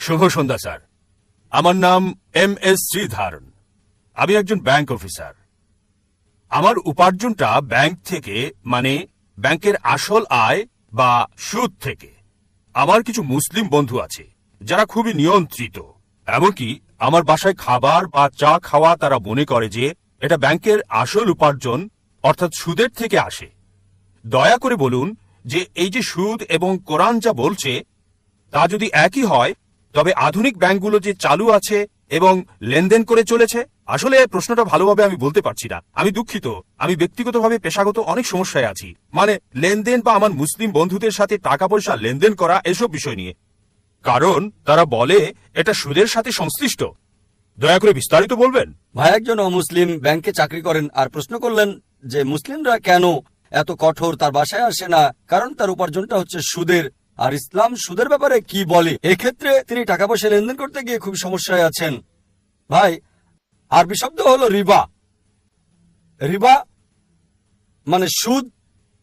শুভ সন্ধ্যা sir. আমার নাম MS Sreedharan. আমি একজন ব্যাংক অফিসার। আমার উপার্জনটা ব্যাংক থেকে, মানে ব্যাংকের আসল আয় বা সুদ থেকে। আমার কিছু মুসলিম বন্ধু আছে যারা খুবই নিয়ন্ত্রিত। এমনকি আমার বাসায় খাবার বা চা খাওয়া তারা মনে করে যে এটা ব্যাংকের আসল উপার্জন অর্থাৎ সুদের থেকে আসে। দয়া করে বলুন যে এই যে সুদ এবং কোরআন যা বলছে তা যদি একই হয়, তবে আধুনিক ব্যাংকগুলো যে চালু আছে এবং লেনদেন করে চলেছে, আসলে প্রশ্নটা ভালোভাবে আমি বলতে পারছি না। আমি দুঃখিত। আমি ব্যক্তিগতভাবে পেশাগত অনেক সমস্যায় আছি, মানে লেনদেন বা আমার মুসলিম বন্ধুদের সাথে টাকা পয়সা লেনদেন করা এসব বিষয় নিয়ে, কারণ তারা বলে এটা সুদের সাথে সংশ্লিষ্ট। দয়া করে বিস্তারিত বলবেন। ভাই একজন অমুসলিম ব্যাংকে চাকরি করেন আর প্রশ্ন করলেন যে মুসলিমরা কেন এত কঠোর, তার বাসায় আসে না, কারণ তার উপার্জনটা হচ্ছে সুদের। আর ইসলাম সুদের ব্যাপারে কি বলে? এক্ষেত্রে তিনি টাকা পয়সা লেনদেন করতে গিয়ে খুব সমস্যায় আছেন। ভাই, আরবি শব্দ হলো রিবা। রিবা মানে সুদ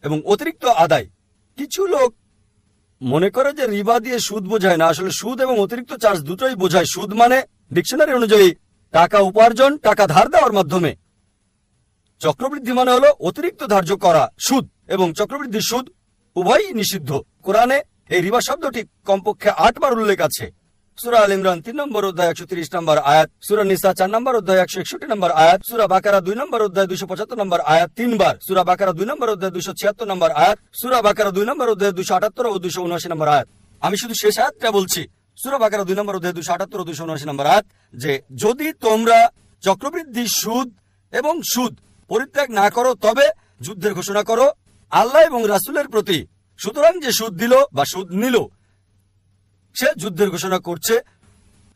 এবং অতিরিক্ত আদায়। কিছু লোক মনে করে যে রিবা দিয়ে সুদ বোঝায় না, আসলে সুদ এবং অতিরিক্ত চার্জ দুটোই বোঝায়। সুদ মানে ডিকশনারি অনুযায়ী টাকা উপার্জন, টাকা ধার দেওয়ার মাধ্যমে। চক্রবৃদ্ধি মানে হলো অতিরিক্ত ধার্য করা সুদ, এবং চক্রবৃদ্ধির সুদ উভয়ই নিষিদ্ধ। কোরআনে এই রিবা শব্দটি কমপক্ষে 8 বার উল্লেখ আছে। সূরা আল ইমরান 3 নম্বর অধ্যায় 130 নম্বর আয়াত, সূরা নিসা 4 নম্বর অধ্যায় 161 নম্বর আয়াত, সূরা বাকারা 2 নম্বর অধ্যায় 275 নম্বর আয়াত 3 বার, সূরা বাকারা 2 নম্বর অধ্যায় 276 নম্বর আয়াত, সূরা বাকারা 2 নম্বর অধ্যায় 278 ও 279 নম্বর আয়াত। আমি শুধু শেষ আয়াতটা বলছি, সূরা বাকারা 2 নম্বর অধ্যায় 278 ও 279 নম্বর আয়াত, যে যদি তোমরা চক্রবৃদ্ধি সুদ এবং সুদ পরিত্যাগ না করো তবে যুদ্ধের ঘোষণা করো আল্লাহ এবং রাসূলের প্রতি। সুতরাং যে সুদ দিল বা সুদ নিল সে যুদ্ধের ঘোষণা করছে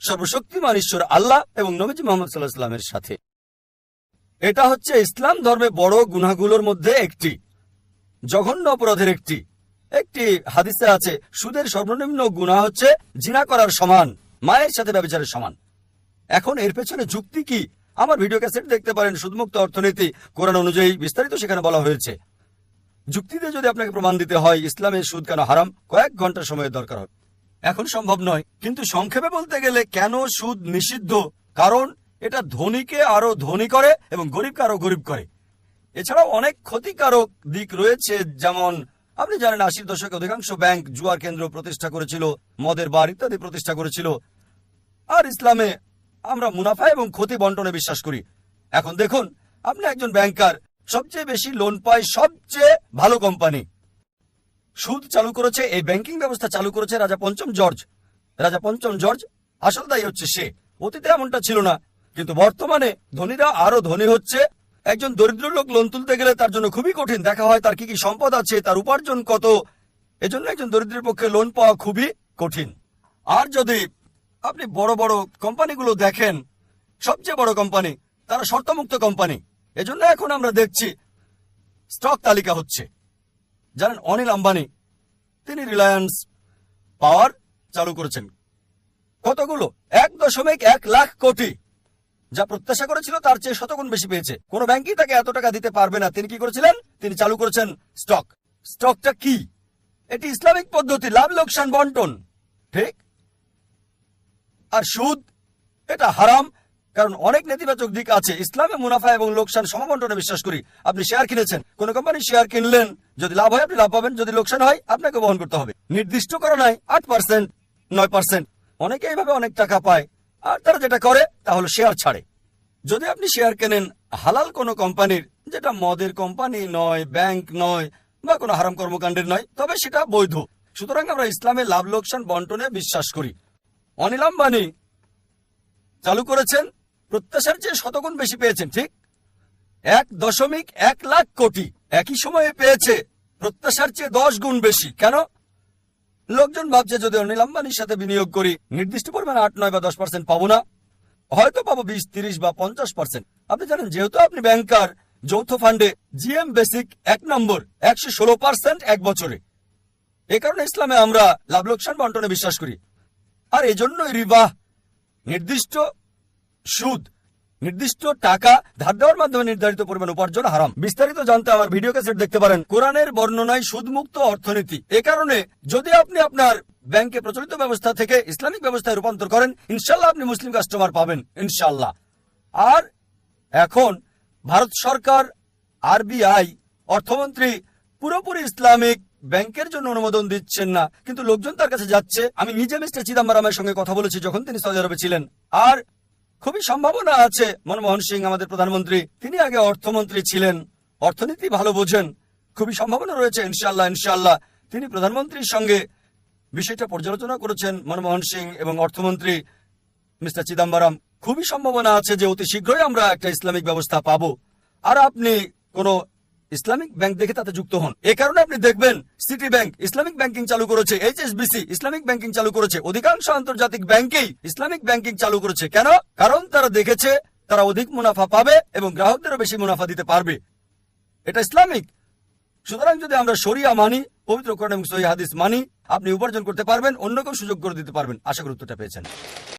সর্বশক্তিমান ঈশ্বর আল্লাহ এবং নবীজি মুহাম্মদ সাল্লাল্লাহু আলাইহি ওয়াসাল্লামের সাথে। এটা হচ্ছে ইসলাম ধর্মে বড় গুনাহগুলোর মধ্যে একটি, জঘন্য অপরাধের একটি। একটি হাদিসে আছে সুদের সর্বনিম্ন গুনাহ হচ্ছে জিনা করার সমান, মায়ের সাথে ব্যভিচারের সমান। এখন এর পেছনে যুক্তি কি? আমার ভিডিও ক্যাসেট দেখতে পারেন, সুদমুক্ত অর্থনীতি, কোরআন অনুযায়ী বিস্তারিত সেখানে বলা হয়েছে। যুক্তিতে যদি আপনাকে প্রমাণ দিতে হয় ইসলামের সুদ কেন হারাম, কয়েক ঘন্টা সময়ের দরকার হবে। এখন সম্ভব নয়, কিন্তু সংক্ষেপে বলতে গেলে কেন সুদ নিষিদ্ধ? কারণ এটা ধনীকে আরো ধনী করে এবং গরিবকে আরো গরিব করে। এছাড়াও অনেক ক্ষতিকারক দিক রয়েছে, যেমন আপনি জানেন 80 দশকে অধিকাংশ ব্যাংক জুয়ার কেন্দ্র প্রতিষ্ঠা করেছিল, মদের বার ইত্যাদি প্রতিষ্ঠা করেছিল। আর ইসলামে আমরা মুনাফা এবং ক্ষতি বন্টনে বিশ্বাস করি। এখন দেখুন, আপনি একজন ব্যাংকার, সবচেয়ে বেশি লোন পায় সবচেয়ে ভালো কোম্পানি। সুদ চালু করেছে, এই ব্যাংকিং ব্যবস্থা চালু করেছে রাজা পঞ্চম জর্জ। রাজা পঞ্চম জর্জ আসল দায়ী হচ্ছে সে। অতীতে এমনটা ছিল না, কিন্তু বর্তমানে ধনীরা আরো ধনী হচ্ছে। একজন দরিদ্র লোক লোন তুলতে গেলে তার জন্য খুবই কঠিন। দেখা হয় তার কি কি সম্পদ আছে, তার উপার্জন কত। এজন্য একজন দরিদ্রের পক্ষে লোন পাওয়া খুবই কঠিন। আর যদি আপনি বড় বড় কোম্পানিগুলো দেখেন, সবচেয়ে বড় কোম্পানি তারা শর্তমুক্ত কোম্পানি। এজন্য এখন আমরা দেখছি স্টক তালিকা হচ্ছে। জানেন অনিল আম্বানি, তিনি রিলায়েন্স পাওয়ার চালু করেছেন। কতগুলো? 1.1 লাখ কোটি। যা প্রত্যাশা করেছিল তার চেয়ে শতগুণ বেশি পেয়েছে। কোন ব্যাংকই তাকে এত টাকা দিতে পারবে না। তিনি কি করেছিলেন? তিনি চালু করেছেন স্টক। স্টকটা কি? এটি ইসলামিক পদ্ধতি, লাভ লোকসান বন্টন, ঠিক? আর সুদ এটা হারাম, কারণ অনেক নেতিবাচক দিক আছে। ইসলামে মুনাফা এবং লোকসান সমবন্টনে বিশ্বাস করি। আপনি শেয়ার কিনেছেন, কোন কোম্পানির শেয়ার কিনলেন, যদি লাভ হয় আপনি লাভ পাবেন, যদি লোকসান হয় আপনাকে বহন করতে হবে। নির্দিষ্ট করা নাই 8%, 9%। অনেকে এইভাবে অনেক টাকা পায়। আর তারা যেটা করে তা হলো শেয়ার ছাড়ে। যদি আপনি শেয়ার কেনেন হালাল কোনো কোম্পানির, যেটা মদের কোম্পানি নয়, ব্যাংক নয়, বা কোনো হারাম কর্মকাণ্ডের নয়, তবে সেটা বৈধ। সুতরাং আমরা ইসলামে লাভ লোকসান বন্টনে বিশ্বাস করি। অনিল আম্বানি চালু করেছেন, প্রত্যাশার চেয়ে শতগুণ বেশি পেয়েছেন, ঠিক? 1.1 লাখ কোটি একই সময়ে পেয়েছে, প্রত্যাশার চেয়ে 10 গুণ বেশি। কেন? লোকজন ভাবছে যদি অনিল আম্বানির সাথে বিনিয়োগ করি নির্দিষ্ট পরিমাণ 8, 9 বা 10% পাবো না, হয়তো পাবো 20, 30 বা 50%। আপনি জানেন যেহেতু আপনি ব্যাংকার, যৌথ ফান্ডে জিএম বেসিক 1 নম্বর 116% এক বছরে। এ কারণে ইসলামে আমরা লাভ লোকসান বন্টনে বিশ্বাস করি। আর এজন্যই রিবা, নির্দিষ্ট সুদ, নির্দিষ্ট টাকা ধার দেওয়ার মাধ্যমে নির্ধারিত পরিমাণ উপার্জন হারাম। বিস্তারিত জানতে আমার ভিডিও ক্যাসেট দেখতে পারেন। কোরআনের বর্ণনায় সুদমুক্ত অর্থনীতি। এ কারণে যদি আপনি আপনার ব্যাংকে প্রচলিত ব্যবস্থা থেকে ইসলামিক ব্যবস্থায় রূপান্তর করেন, ইনশাল্লাহ আপনি মুসলিম কাস্টমার পাবেন ইনশাল্লাহ। আর এখন ভারত সরকার, আরবিআই, অর্থমন্ত্রী পুরোপুরি ইসলামিক ব্যাংকের জন্য অনুমোদন দিচ্ছেন না, কিন্তু লোকজন তার কাছে যাচ্ছে। আমি নিজে মিস্টার চিদাম্বরমের সঙ্গে কথা বলেছি যখন তিনি সৌদি আরবে ছিলেন, আর খুবই সম্ভাবনা আছে মনমোহন সিং আমাদের প্রধানমন্ত্রী, তিনি আগে অর্থমন্ত্রী ছিলেন, অর্থনীতি ভালো বোঝেন, খুবই সম্ভাবনা রয়েছে ইনশাল্লাহ ইনশাল্লাহ তিনি প্রধানমন্ত্রীর সঙ্গে বিষয়টা পর্যালোচনা করেছেন মনমোহন সিং এবং অর্থমন্ত্রী মিস্টার চিদাম্বরম। খুবই সম্ভাবনা আছে যে অতি শীঘ্রই আমরা একটা ইসলামিক ব্যবস্থা পাবো। আর আপনি কোনো ইসলামিক ব্যাংক দেখে তাতে যুক্ত হন। এ কারণে আপনি দেখবেন সিটি ব্যাংক ইসলামিক ব্যাংকিং চালু করেছে, এইচএসবিসি ইসলামিক ব্যাংকিং চালু করেছে, অধিকাংশ আন্তর্জাতিক ব্যাংকেই ইসলামিক ব্যাংকিং চালু করেছে। কেন? কারণ তারা দেখেছে তারা অধিক মুনাফা পাবে এবং গ্রাহকদেরও বেশি মুনাফা দিতে পারবে। এটা ইসলামিক। সুতরাং যদি আমরা শরিয়া মানি, পবিত্র কোরআন এবং সহিহ হাদিস মানি, আপনি উপার্জন করতে পারবেন, অন্য কেউ সুযোগ করে দিতে পারবেন। আশা করি উত্তরটা পেয়েছেন।